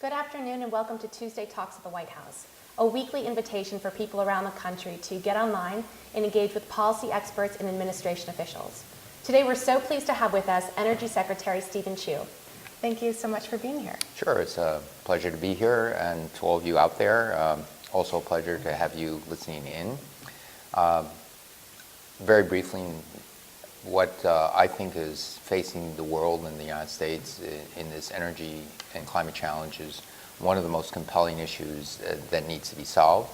Good afternoon and welcome to Tuesday Talks at the White House, a weekly invitation for people around the country to get online and engage with policy experts and administration officials. Today we're so pleased to have with us Energy Secretary Steven Chu. Thank you so much for being here. Sure, it's a pleasure to be here, and to all of you out there, also a pleasure to have you listening in. Very briefly, what I think is facing the world and the United States in this energy and climate challenge is one of the most compelling issues that needs to be solved.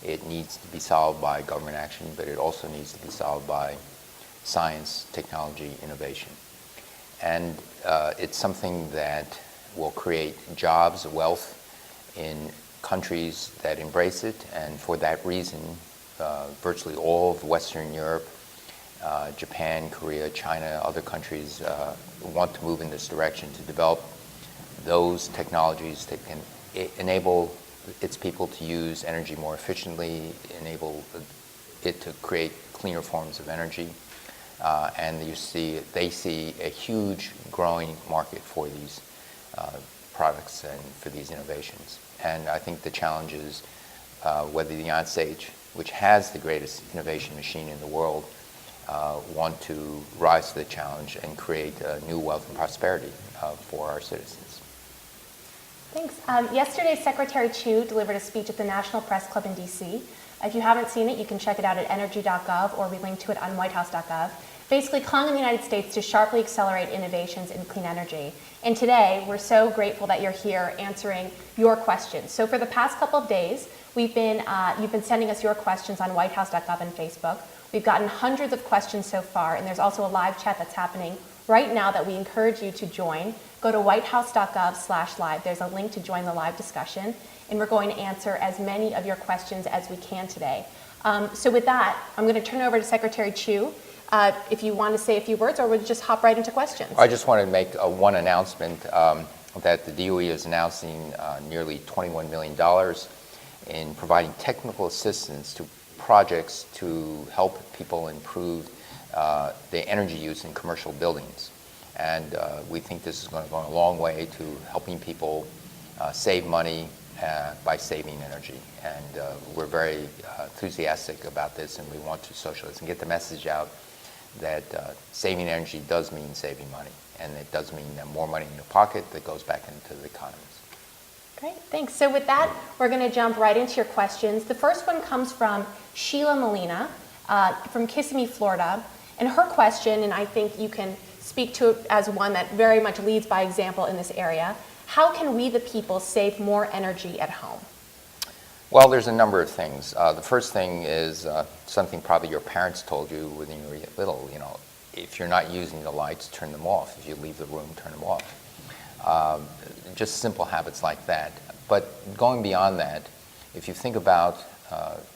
It needs to be solved by government action, but it also needs to be solved by science, technology, innovation. And it's something that will create jobs, wealth in countries that embrace it, and for that reason, virtually all of Western Europe, Japan, Korea, China, other countries want to move in this direction to develop those technologies that can enable its people to use energy more efficiently, enable it to create cleaner forms of energy. And they see a huge growing market for these products and for these innovations. And I think the challenge is whether the United States, which has the greatest innovation machine in the world, want to rise to the challenge and create new wealth and prosperity for our citizens. Thanks. Yesterday, Secretary Chu delivered a speech at the National Press Club in D.C. If you haven't seen it, you can check it out at energy.gov, or we link to it on whitehouse.gov. Basically calling on the United States to sharply accelerate innovations in clean energy. And today, we're so grateful that you're here answering your questions. So for the past couple of days, you've been sending us your questions on whitehouse.gov and Facebook. We've gotten hundreds of questions so far, and there's also a live chat that's happening right now that we encourage you to join. Go to whitehouse.gov/live. There's a link to join the live discussion, and we're going to answer as many of your questions as we can today. So with that, I'm going to turn it over to Secretary Chu. If you want to say a few words, or we'll just hop right into questions. I just want to make one announcement that the DOE is announcing nearly $21 million in providing technical assistance to projects to help people improve the energy use in commercial buildings. And we think this is going to go a long way to helping people save money by saving energy. And we're very enthusiastic about this, and we want to socialize and get the message out that saving energy does mean saving money, and it does mean more money in your pocket that goes back into the economies. Great, thanks. So with that, we're going to jump right into your questions. The first one comes from Sheila Molina from Kissimmee, Florida. And her question, and I think you can speak to it as one that very much leads by example in this area: how can we, the people, save more energy at home? Well, there's a number of things. The first thing is something probably your parents told you when you were little. You know, if you're not using the lights, turn them off. If you leave the room, turn them off. Just simple habits like that. But going beyond that, if you think about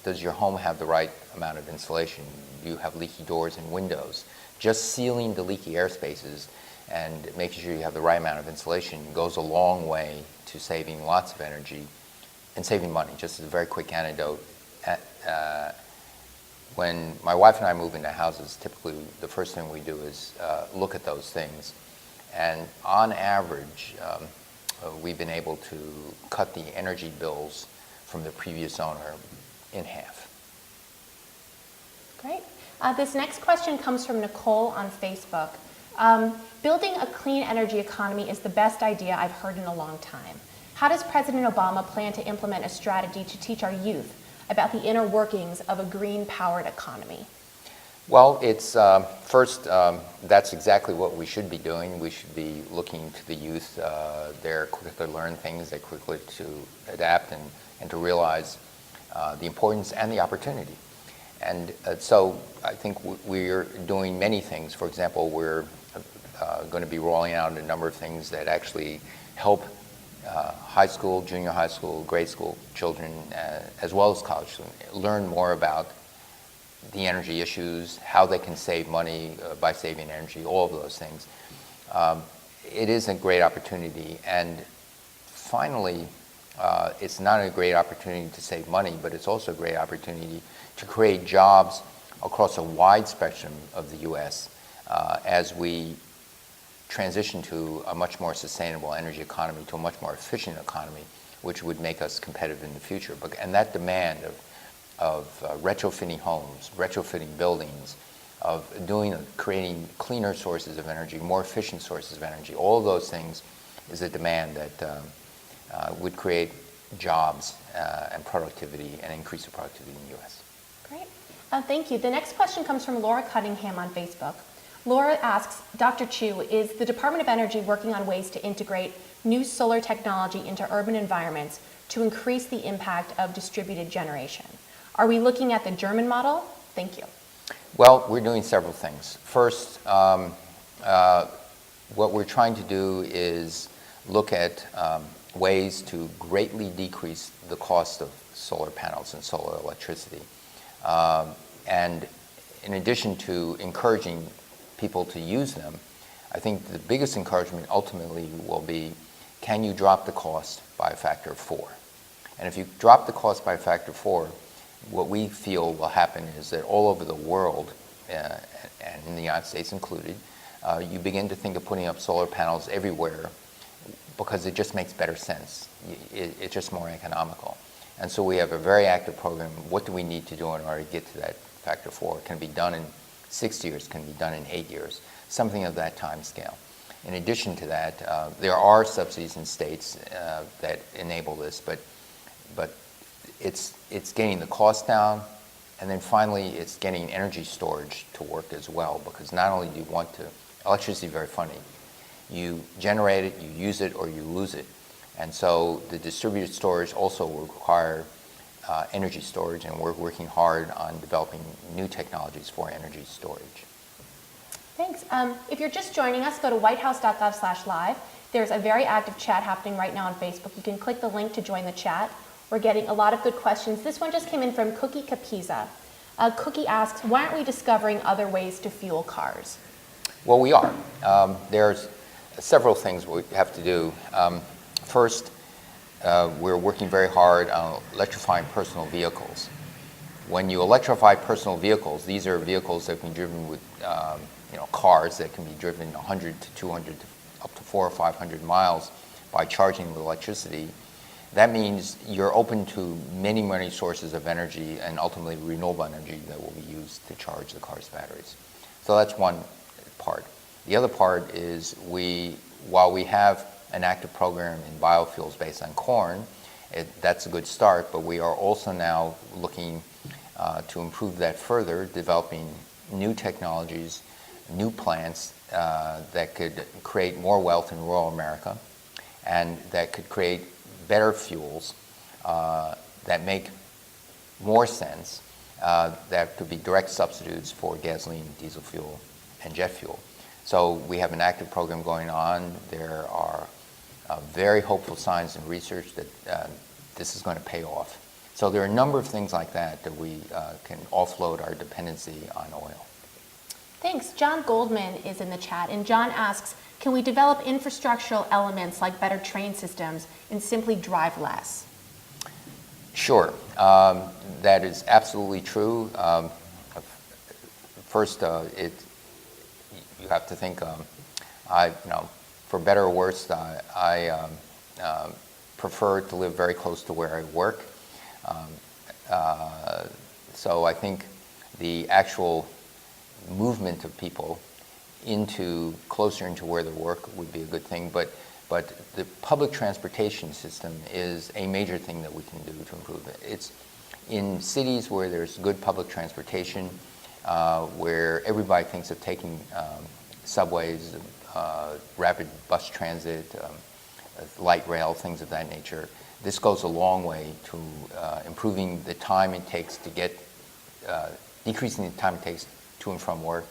does your home have the right amount of insulation? Do you have leaky doors and windows? Just sealing the leaky air spaces and making sure you have the right amount of insulation goes a long way to saving lots of energy and saving money. Just as a very quick anecdote, when my wife and I move into houses, typically the first thing we do is look at those things. And on average, we've been able to cut the energy bills from the previous owner in half. Great. This next question comes from Nicole on Facebook. Building a clean energy economy is the best idea I've heard in a long time. How does President Obama plan to implement a strategy to teach our youth about the inner workings of a green-powered economy? Well, it's first, that's exactly what we should be doing. We should be looking to the youth. They're quick to learn things, they're quickly to adapt and to realize the importance and the opportunity. And so I think we're doing many things. For example, we're going to be rolling out a number of things that actually help high school, junior high school, grade school children, as well as college students, learn more about the energy issues, how they can save money by saving energy, all of those things. It is a great opportunity. And finally, it's not a great opportunity to save money, but it's also a great opportunity to create jobs across a wide spectrum of the U.S. As we transition to a much more sustainable energy economy, to a much more efficient economy, which would make us competitive in the future. And that demand of retrofitting homes, retrofitting buildings, of creating cleaner sources of energy, more efficient sources of energy, all of those things is a demand that would create jobs and productivity and increase the productivity in the U.S. Great. Thank you. The next question comes from Laura Cunningham on Facebook. Laura asks, Dr. Chu, is the Department of Energy working on ways to integrate new solar technology into urban environments to increase the impact of distributed generation? Are we looking at the German model? Thank you. Well, we're doing several things. First, what we're trying to do is look at ways to greatly decrease the cost of solar panels and solar electricity. And in addition to encouraging people to use them, I think the biggest encouragement ultimately will be, can you drop the cost by a factor of 4? And if you drop the cost by a factor of 4, what we feel will happen is that all over the world, and in the United States included, you begin to think of putting up solar panels everywhere because it just makes better sense. It's just more economical. And so we have a very active program. What do we need to do in order to get to that factor 4? Can it be done in 6 years? Can it be done in 8 years? Something of that time scale. In addition to that, there are subsidies in states that enable this, but it's getting the cost down, and then finally it's getting energy storage to work as well, because not only do you want to, electricity is very funny. You generate it, you use it, or you lose it. And so the distributed storage also will require energy storage, and we're working hard on developing new technologies for energy storage. Thanks. If you're just joining us, go to whitehouse.gov/live. There's a very active chat happening right now on Facebook. You can click the link to join the chat. We're getting a lot of good questions. This one just came in from Cookie Capiza. Cookie asks, why aren't we discovering other ways to fuel cars? Well, we are. There's several things we have to do. First, we're working very hard on electrifying personal vehicles. When you electrify personal vehicles, these are vehicles that can be driven with cars that can be driven 100 to 200 up to 400 or 500 miles by charging with electricity. That means you're open to many, many sources of energy and ultimately renewable energy that will be used to charge the car's batteries. So that's one part. The other part is while we have an active program in biofuels based on corn, that's a good start, but we are also now looking to improve that further, developing new technologies, new plants that could create more wealth in rural America, and that could create better fuels that make more sense, that could be direct substitutes for gasoline, diesel fuel, and jet fuel. So we have an active program going on. There are very hopeful signs in research that this is going to pay off. So there are a number of things like that that we can offload our dependency on oil. Thanks. John Goldman is in the chat, and John asks, can we develop infrastructural elements like better train systems and simply drive less? Sure. That is absolutely true. First, you have to think, for better or worse, I prefer to live very close to where I work. So I think the actual movement of people closer into where they work would be a good thing, but the public transportation system is a major thing that we can do to improve it. It's in cities where there's good public transportation, where everybody thinks of taking subways, rapid bus transit, light rail, things of that nature. This goes a long way to improving the time it takes to decreasing the time it takes to and from work,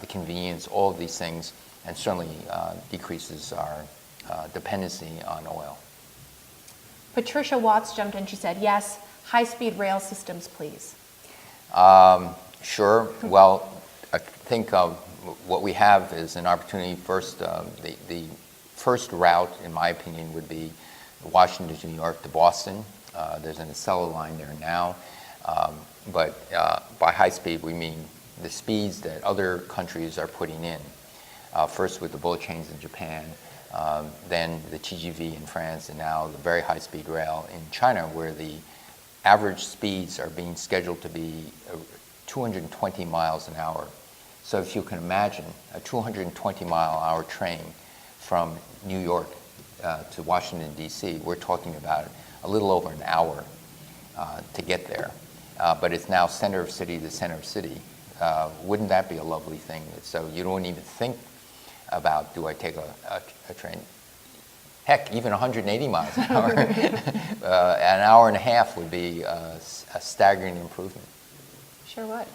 the convenience, all of these things, and certainly decreases our dependency on oil. Patricia Watts jumped in. She said, yes, high-speed rail systems, please. Sure. Well, I think what we have is an opportunity. First, the first route, in my opinion, would be Washington to New York to Boston. There's an Acela line there now. But by high speed, we mean the speeds that other countries are putting in. first with the bullet trains in Japan, then the TGV in France, and now the very high-speed rail in China, where the average speeds are being scheduled to be 220 miles an hour. So if you can imagine a 220-mile-an-hour train from New York to Washington, D.C., we're talking about a little over an hour to get there. But it's now center of city to center of city. Wouldn't that be a lovely thing? So you don't even think about, do I take a train? Heck, even 180 miles an hour. An hour and a half would be a staggering improvement. Sure would.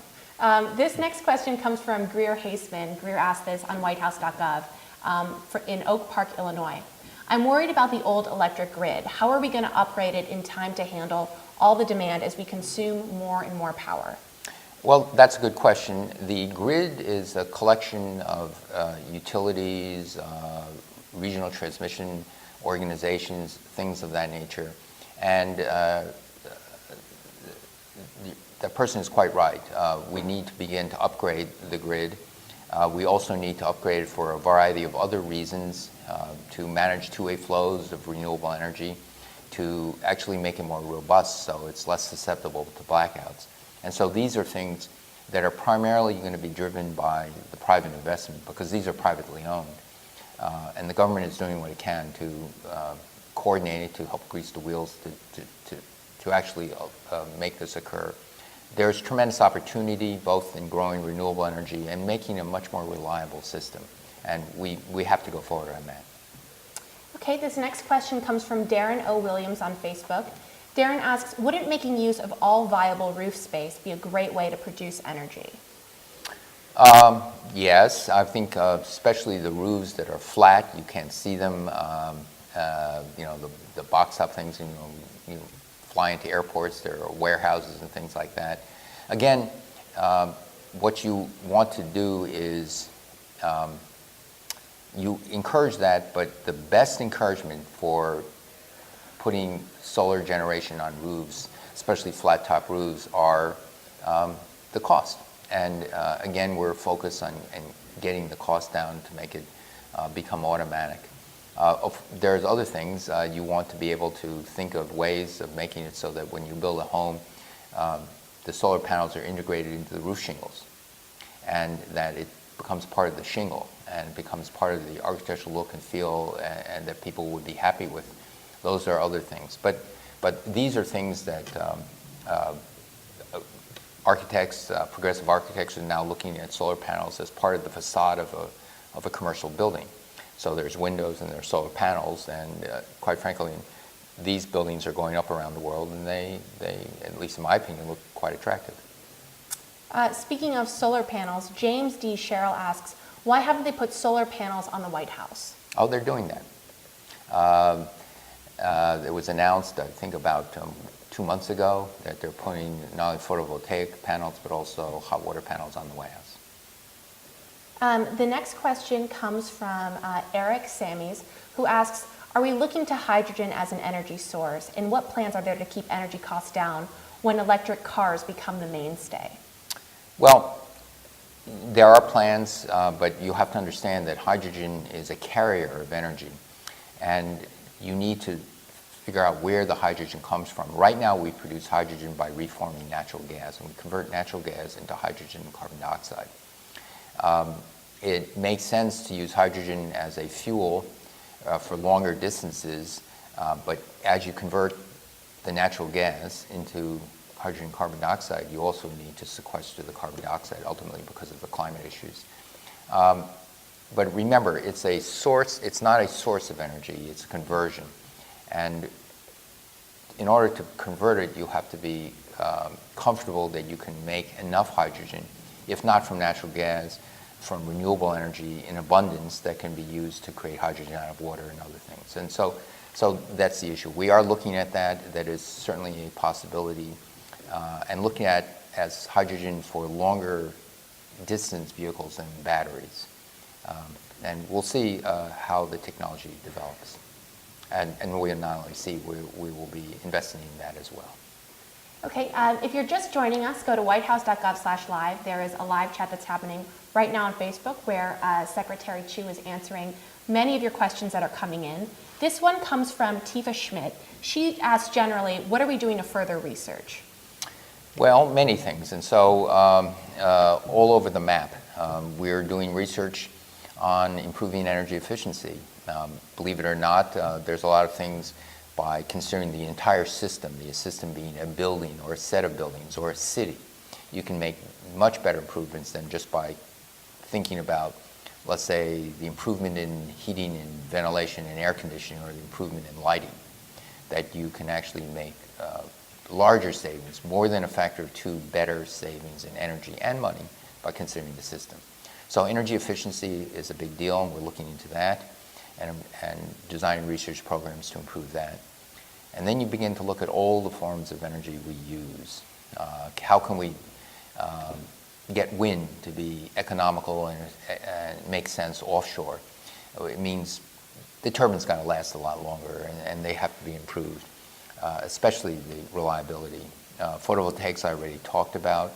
This next question comes from Greer Haseman. Greer asked this on whitehouse.gov in Oak Park, Illinois. I'm worried about the old electric grid. How are we going to upgrade it in time to handle all the demand as we consume more and more power? Well, that's a good question. The grid is a collection of utilities, regional transmission organizations, things of that nature. And the person is quite right. We need to begin to upgrade the grid. We also need to upgrade it for a variety of other reasons, to manage two-way flows of renewable energy, to actually make it more robust so it's less susceptible to blackouts. And so these are things that are primarily going to be driven by the private investment because these are privately owned. And the government is doing what it can to coordinate it, to help grease the wheels, to actually make this occur. There's tremendous opportunity both in growing renewable energy and making a much more reliable system. And we have to go forward on that. Okay, this next question comes from Darren O. Williams on Facebook. Darren asks, wouldn't making use of all viable roof space be a great way to produce energy? Yes, I think especially the roofs that are flat, you can't see them. The box up things, you fly into airports, there are warehouses and things like that. Again, what you want to do is you encourage that, but the best encouragement for putting solar generation on roofs, especially flat top roofs, are the cost. And again, we're focused on getting the cost down to make it become automatic. There's other things. You want to be able to think of ways of making it so that when you build a home, the solar panels are integrated into the roof shingles, and that it becomes part of the shingle and becomes part of the architectural look and feel, and that people would be happy with. Those are other things. But these are things that architects, progressive architects, are now looking at solar panels as part of the facade of a commercial building. So there's windows and there's solar panels, and quite frankly, these buildings are going up around the world, and they, at least in my opinion, look quite attractive. Speaking of solar panels, James D. Sherrill asks, why haven't they put solar panels on the White House? Oh, they're doing that. It was announced, I think, about 2 months ago that they're putting not only photovoltaic panels, but also hot water panels on the White House. The next question comes from Eric Sammies, who asks, are we looking to hydrogen as an energy source, and what plans are there to keep energy costs down when electric cars become the mainstay? Well, there are plans, but you have to understand that hydrogen is a carrier of energy, and you need to figure out where the hydrogen comes from. Right now, we produce hydrogen by reforming natural gas, and we convert natural gas into hydrogen and carbon dioxide. It makes sense to use hydrogen as a fuel for longer distances, but as you convert the natural gas into hydrogen and carbon dioxide, you also need to sequester the carbon dioxide ultimately because of the climate issues. But remember, it's a source, it's not a source of energy, it's a conversion. And in order to convert it, you have to be comfortable that you can make enough hydrogen, if not from natural gas, from renewable energy in abundance that can be used to create hydrogen out of water and other things. And so that's the issue. We are looking at that. That is certainly a possibility. And looking at as hydrogen for longer distance vehicles and batteries. And we'll see how the technology develops. And we'll not only see, we will be investing in that as well. Okay, if you're just joining us, go to whitehouse.gov/live. There is a live chat that's happening right now on Facebook where Secretary Chu is answering many of your questions that are coming in. This one comes from Tifa Schmidt. She asks generally, what are we doing to further research? Well, many things, and so all over the map. We're doing research on improving energy efficiency. Believe it or not, there's a lot of things by considering the entire system, the system being a building or a set of buildings or a city. You can make much better improvements than just by thinking about, let's say, the improvement in heating and ventilation and air conditioning or the improvement in lighting, that you can actually make larger savings, more than a factor of 2 better savings in energy and money by considering the system. So energy efficiency is a big deal, and we're looking into that and designing research programs to improve that. And then you begin to look at all the forms of energy we use. How can we get wind to be economical and make sense offshore? It means the turbine's got to last a lot longer, and they have to be improved, especially the reliability. Photovoltaics I already talked about.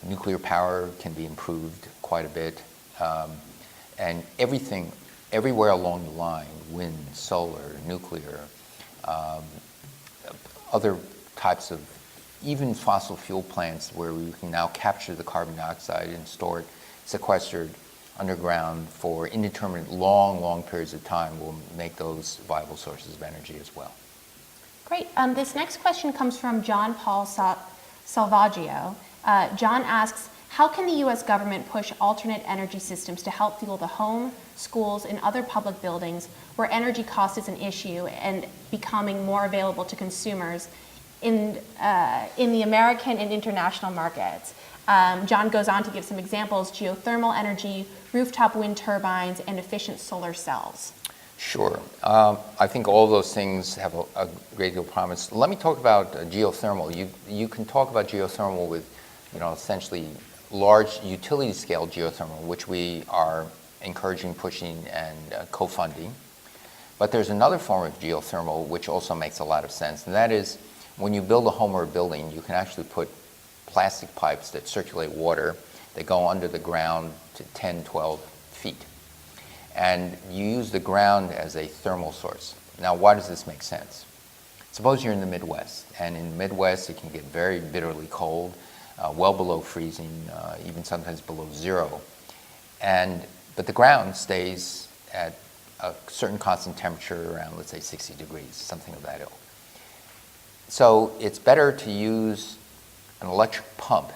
Nuclear power can be improved quite a bit. And everywhere along the line, wind, solar, nuclear, other types of, even fossil fuel plants where we can now capture the carbon dioxide and store it sequestered underground for indeterminate long periods of time will make those viable sources of energy as well. Great. This next question comes from John Paul Salvaggio. John asks, how can the U.S. government push alternate energy systems to help fuel the home, schools, and other public buildings where energy cost is an issue and becoming more available to consumers in the American and international markets? John goes on to give some examples: geothermal energy, rooftop wind turbines, and efficient solar cells. Sure. I think all those things have a great deal of promise. Let me talk about geothermal. You can talk about geothermal with, essentially large utility scale geothermal, which we are encouraging, pushing, and co-funding. But there's another form of geothermal which also makes a lot of sense, and that is when you build a home or a building, you can actually put plastic pipes that circulate water. They go under the ground to 10, 12 feet. And you use the ground as a thermal source. Now, why does this make sense? Suppose you're in the Midwest, and in the Midwest it can get very bitterly cold, well below freezing, even sometimes below zero. But the ground stays at a certain constant temperature around, let's say, 60 degrees, something of that ilk. So it's better to use an electric pump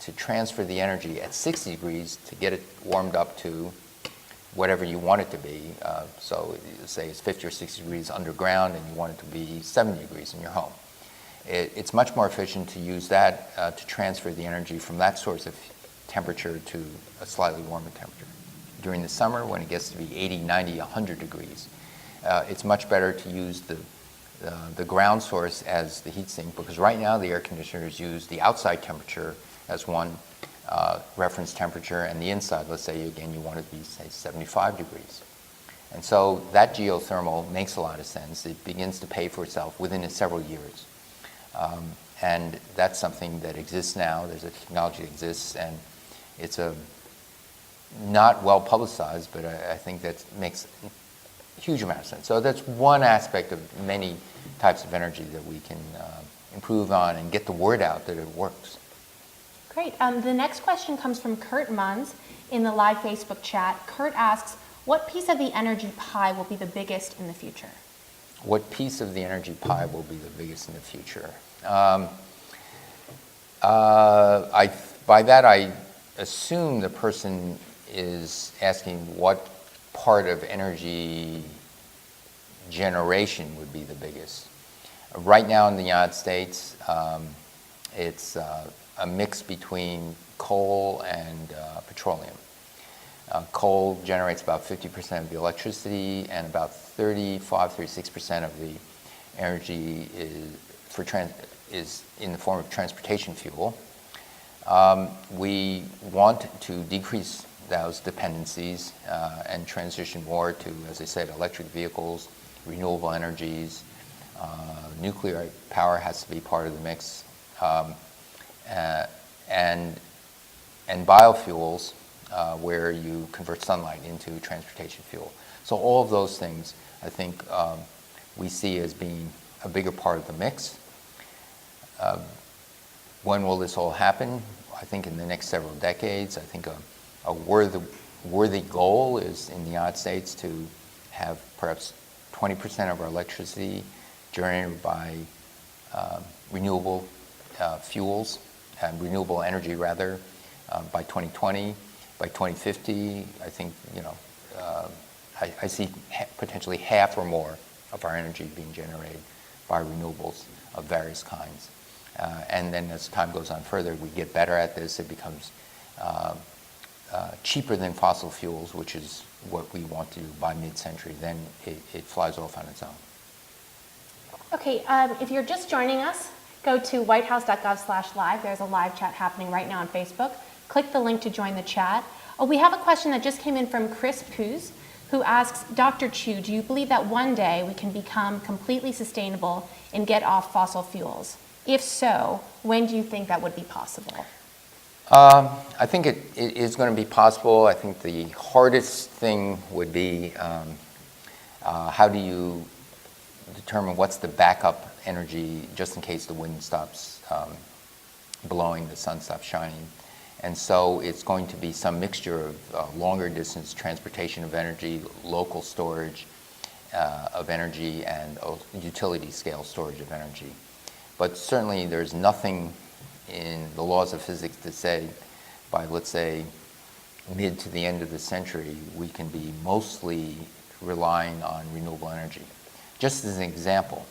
to transfer the energy at 60 degrees to get it warmed up to whatever you want it to be. So say it's 50 or 60 degrees underground and you want it to be 70 degrees in your home. It's much more efficient to use that to transfer the energy from that source of temperature to a slightly warmer temperature. During the summer, when it gets to be 80, 90, 100 degrees, it's much better to use the ground source as the heat sink, because right now the air conditioners use the outside temperature as one reference temperature, and the inside, let's say again you want it to be, say, 75 degrees. And so that geothermal makes a lot of sense. It begins to pay for itself within several years. And that's something that exists now. There's a technology that exists, and it's not well publicized, but I think that makes a huge amount of sense. So that's one aspect of many types of energy that we can improve on and get the word out that it works. Great. The next question comes from Kurt Munz in the live Facebook chat. Kurt asks, what piece of the energy pie will be the biggest in the future? What piece of the energy pie will be the biggest in the future? By that I assume the person is asking what part of energy generation would be the biggest. Right now in the United States, it's a mix between coal and petroleum. Coal generates about 50% of the electricity, and about 36% of the energy is in the form of transportation fuel. We want to decrease those dependencies and transition more to, as I said, electric vehicles, renewable energies, Nuclear power has to be part of the mix. And biofuels, where you convert sunlight into transportation fuel. So all of those things, I think, we see as being a bigger part of the mix. When will this all happen? I think in the next several decades. I think a worthy goal is in the United States to have perhaps 20% of our electricity generated by renewable fuels, renewable energy rather, by 2020. By 2050, I think, I see potentially half or more of our energy being generated by renewables of various kinds. And then as time goes on further, we get better at this. It becomes cheaper than fossil fuels, which is what we want to do by mid-century. Then it flies off on its own. Okay, if you're just joining us, go to whitehouse.gov/live. There's a live chat happening right now on Facebook. Click the link to join the chat. Oh, we have a question that just came in from Chris Puz, who asks, Dr. Chu, do you believe that one day we can become completely sustainable and get off fossil fuels? If so, when do you think that would be possible? I think it is going to be possible. I think the hardest thing would be how do you determine what's the backup energy just in case the wind stops blowing, the sun stops shining. And so it's going to be some mixture of longer distance transportation of energy, local storage of energy, and utility scale storage of energy. But certainly there's nothing in the laws of physics to say by, let's say, mid to the end of the century, we can be mostly relying on renewable energy. Just as an example,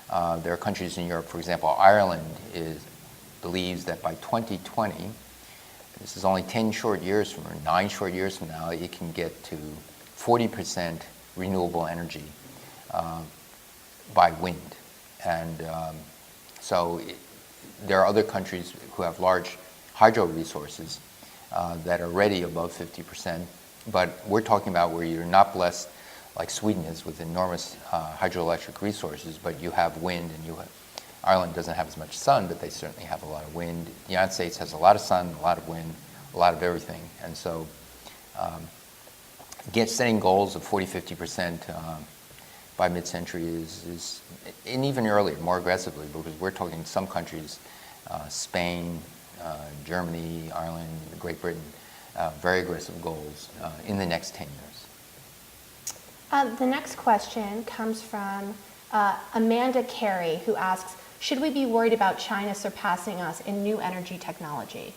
there are countries in Europe, for example, Ireland believes that by 2020, this is only 10 short years from or 9 short years from now, it can get to 40% renewable energy by wind. And so there are other countries who have large hydro resources that are already above 50%, but we're talking about where you're not blessed like Sweden is with enormous hydroelectric resources, but you have wind, and Ireland doesn't have as much sun, but they certainly have a lot of wind. The United States has a lot of sun, a lot of wind, a lot of everything. And so setting goals of 40, 50% by mid-century is, and even earlier, more aggressively, because we're talking some countries, Spain, Germany, Ireland, Great Britain, very aggressive goals in the next 10 years. The next question comes from Amanda Carey, who asks, should we be worried about China surpassing us in new energy technology?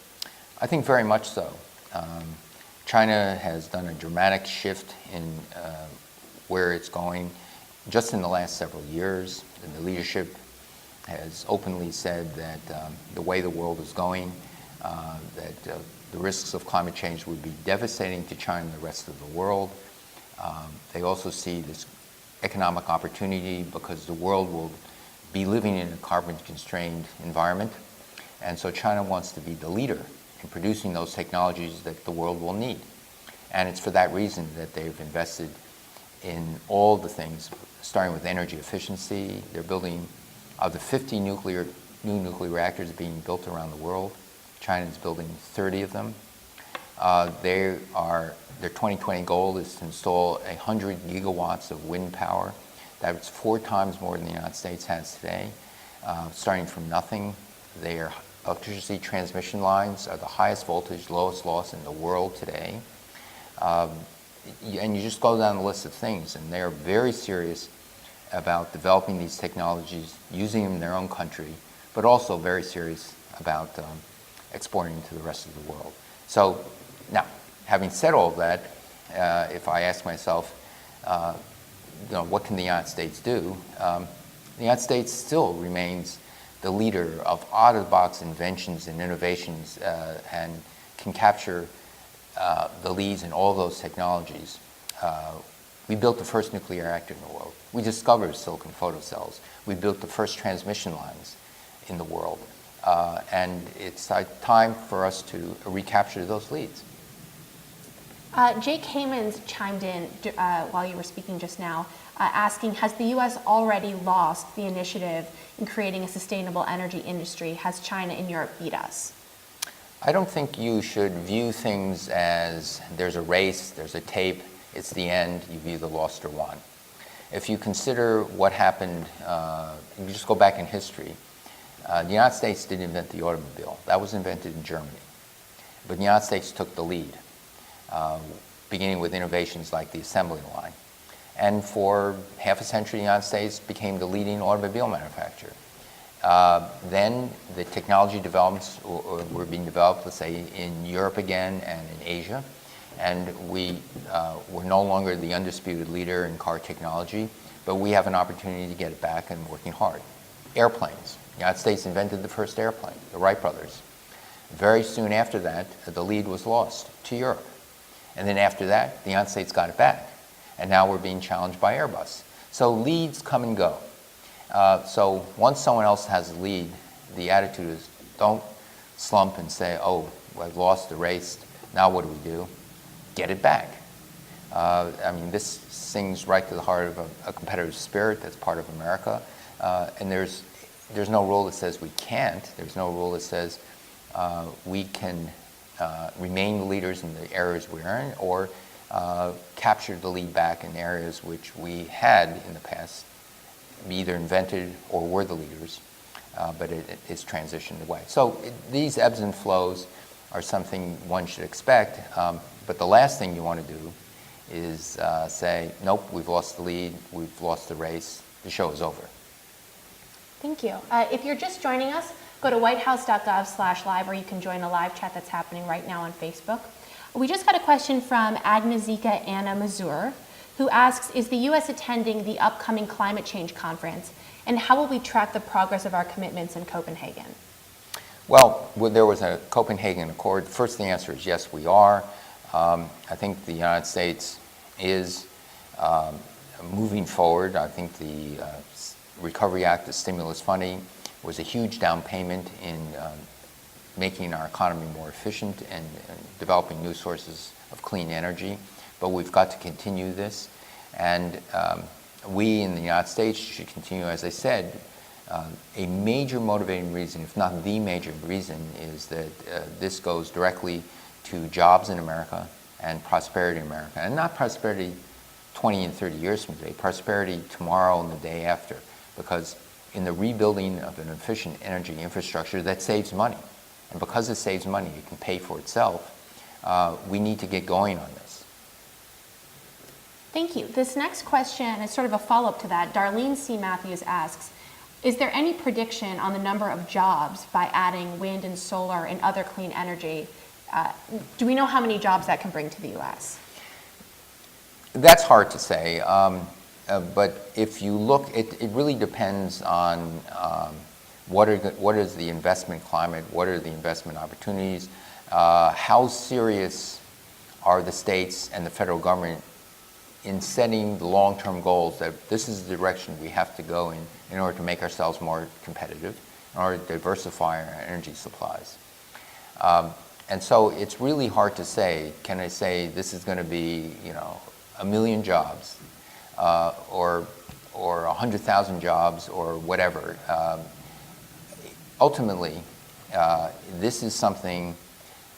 I think very much so. China has done a dramatic shift in where it's going just in the last several years. And the leadership has openly said that the way the world is going, that the risks of climate change would be devastating to China and the rest of the world. They also see this economic opportunity because the world will be living in a carbon-constrained environment. And so China wants to be the leader in producing those technologies that the world will need. And it's for that reason that they've invested in all the things, starting with energy efficiency. They're building, of the 50 new nuclear reactors being built around the world, China's building 30 of them. Their 2020 goal is to install 100 gigawatts of wind power. That's 4 times more than the United States has today. Starting from nothing, their electricity transmission lines are the highest voltage, lowest loss in the world today. And you just go down the list of things, and they're very serious about developing these technologies, using them in their own country, but also very serious about exporting to the rest of the world. So now, having said all of that, if I ask myself, what can the United States do? The United States still remains the leader of out-of-the-box inventions and innovations and can capture the leads in all those technologies. We built the first nuclear reactor in the world. We discovered silicon photocells. We built the first transmission lines in the world. And it's time for us to recapture those leads. Jake Hammonds chimed in while you were speaking just now. asking, has the U.S. already lost the initiative in creating a sustainable energy industry? Has China and Europe beat us? I don't think you should view things as there's a race, there's a tape, it's the end, you've either lost or won. If you consider what happened, you just go back in history. The United States didn't invent the automobile. That was invented in Germany. But the United States took the lead, beginning with innovations like the assembly line. And for half a century, the United States became the leading automobile manufacturer. Then the technology developments were being developed, let's say, in Europe again and in Asia. And we were no longer the undisputed leader in car technology, but we have an opportunity to get it back and working hard. Airplanes. The United States invented the first airplane, the Wright brothers. Very soon after that, the lead was lost to Europe. And then after that, the United States got it back. And now we're being challenged by Airbus. So leads come and go. So once someone else has the lead, the attitude is don't slump and say, oh, I've lost the race, now what do? Get it back. I mean, this sings right to the heart of a competitive spirit that's part of America. And there's no rule that says we can't. There's no rule that says we can remain the leaders in the areas we're in or capture the lead back in areas which we had in the past either invented or were the leaders, but it's transitioned away. So these ebbs and flows are something one should expect, but the last thing you want to do is say, nope, we've lost the lead, we've lost the race, the show is over. Thank you. If you're just joining us, go to whitehouse.gov/live, or you can join a live chat that's happening right now on Facebook. We just got a question from Agnazika Anna Mazur, who asks, is the U.S. attending the upcoming climate change conference, and how will we track the progress of our commitments in Copenhagen? Well, there was a Copenhagen Accord. First, the answer is yes, we are. I think the United States is moving forward. I think the Recovery Act, the stimulus funding, was a huge down payment in making our economy more efficient and developing new sources of clean energy. But we've got to continue this. And we in the United States should continue, as I said, a major motivating reason, if not the major reason, is that this goes directly to jobs in America and prosperity in America. And not prosperity 20 and 30 years from today, prosperity tomorrow and the day after. Because in the rebuilding of an efficient energy infrastructure, that saves money. And because it saves money, it can pay for itself. We need to get going on this. Thank you. This next question is sort of a follow-up to that. Darlene C. Matthews asks, is there any prediction on the number of jobs by adding wind and solar and other clean energy? Do we know how many jobs that can bring to the U.S.? That's hard to say. But if you look, it really depends on what is the investment climate, what are the investment opportunities, how serious are the states and the federal government in setting the long-term goals that this is the direction we have to go in order to make ourselves more competitive, in order to diversify our energy supplies. And so it's really hard to say, can I say this is going to be, 1 million jobs or 100,000 jobs or whatever. Ultimately, this is something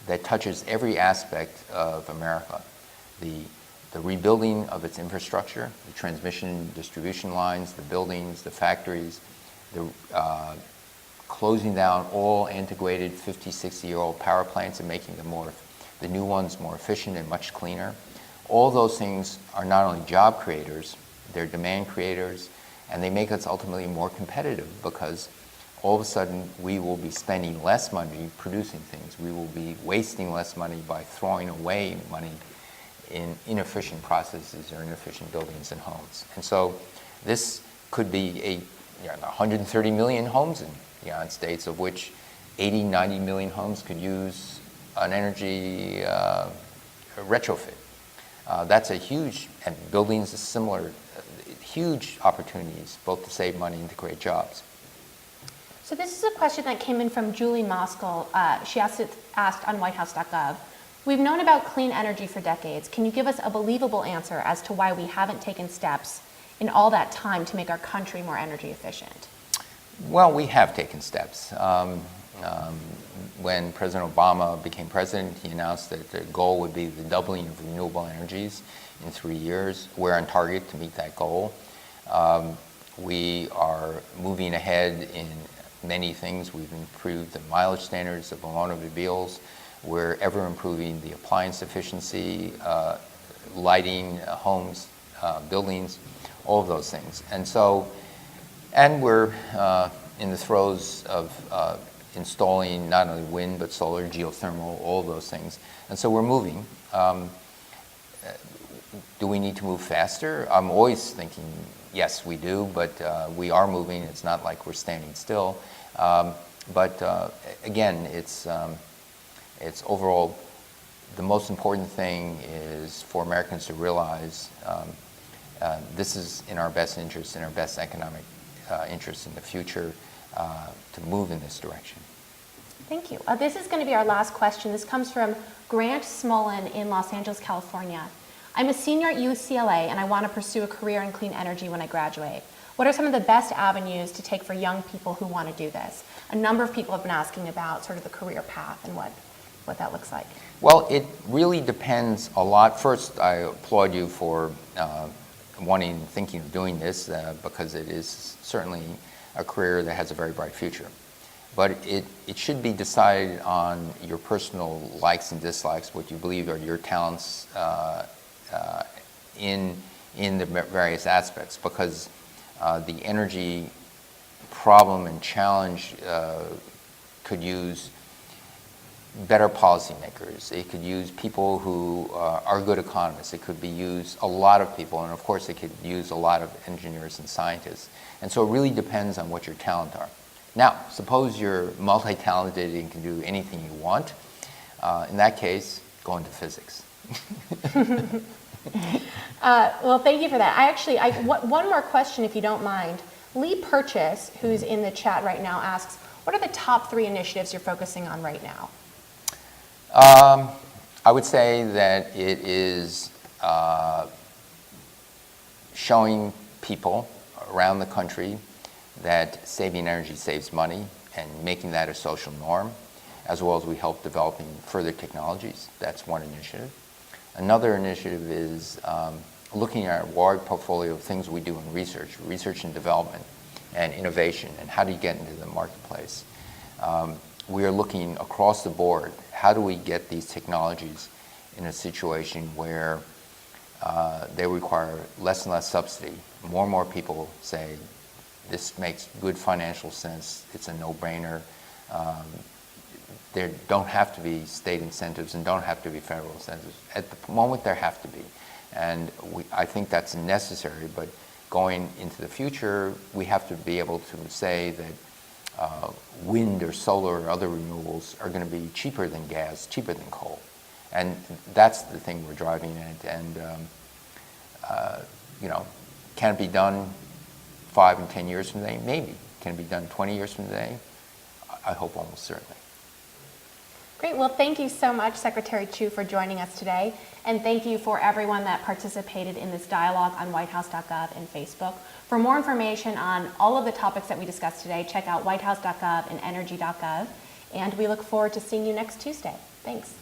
that touches every aspect of America. The rebuilding of its infrastructure, the transmission distribution lines, the buildings, the factories, the closing down all integrated 50, 60-year-old power plants and making them the new ones more efficient and much cleaner. All those things are not only job creators, they're demand creators, and they make us ultimately more competitive because all of a sudden we will be spending less money producing things. We will be wasting less money by throwing away money in inefficient processes or inefficient buildings and homes. And so this could be 130 million homes in the United States, of which 80, 90 million homes could use an energy retrofit. That's a huge, and buildings are similar, huge opportunities both to save money and to create jobs. So this is a question that came in from Julie Moskal. She asked on whitehouse.gov. We've known about clean energy for decades. Can you give us a believable answer as to why we haven't taken steps in all that time to make our country more energy efficient? Well, we have taken steps. When President Obama became president, he announced that the goal would be the doubling of renewable energies in 3 years. We're on target to meet that goal. We are moving ahead in many things. We've improved the mileage standards of automobiles. We're ever improving the appliance efficiency, lighting, homes, buildings, all of those things. And we're in the throes of installing not only wind, but solar, geothermal, all of those things. And so we're moving. Do we need to move faster? I'm always thinking, yes, we do, but we are moving. It's not like we're standing still. But again, it's overall, the most important thing is for Americans to realize this is in our best interest, in our best economic interest in the future, to move in this direction. Thank you. This is going to be our last question. This comes from Grant Smolin in Los Angeles, California. I'm a senior at UCLA and I want to pursue a career in clean energy when I graduate. What are some of the best avenues to take for young people who want to do this? A number of people have been asking about sort of the career path and what that looks like. Well, it really depends a lot. First, I applaud you for thinking of doing this because it is certainly a career that has a very bright future. But it should be decided on your personal likes and dislikes, what you believe are your talents in the various aspects, because the energy problem and challenge could use better policymakers. It could use people who are good economists. It could use a lot of people, and of course it could use a lot of engineers and scientists. And so it really depends on what your talents are. Now, suppose you're multi-talented and can do anything you want. In that case, go into physics. Well, thank you for that. One more question, if you don't mind. Lee Purchase, who's in the chat right now, asks, what are the top 3 initiatives you're focusing on right now? I would say that it is showing people around the country that saving energy saves money and making that a social norm, as well as we help developing further technologies. That's one initiative. Another initiative is looking at a wide portfolio of things we do in research and development and innovation, and how do you get into the marketplace. We are looking across the board, how do we get these technologies in a situation where they require less and less subsidy. More and more people say, this makes good financial sense, it's a no-brainer. There don't have to be state incentives and don't have to be federal incentives. At the moment, there have to be. And I think that's necessary, but going into the future, we have to be able to say that wind or solar or other renewables are going to be cheaper than gas, cheaper than coal. And that's the thing we're driving at. And, can it be done 5 and 10 years from today? Maybe. Can it be done 20 years from today? I hope almost certainly. Great. Well, thank you so much, Secretary Chu, for joining us today. And thank you for everyone that participated in this dialogue on whitehouse.gov and Facebook. For more information on all of the topics that we discussed today, check out whitehouse.gov and energy.gov. And we look forward to seeing you next Tuesday. Thanks.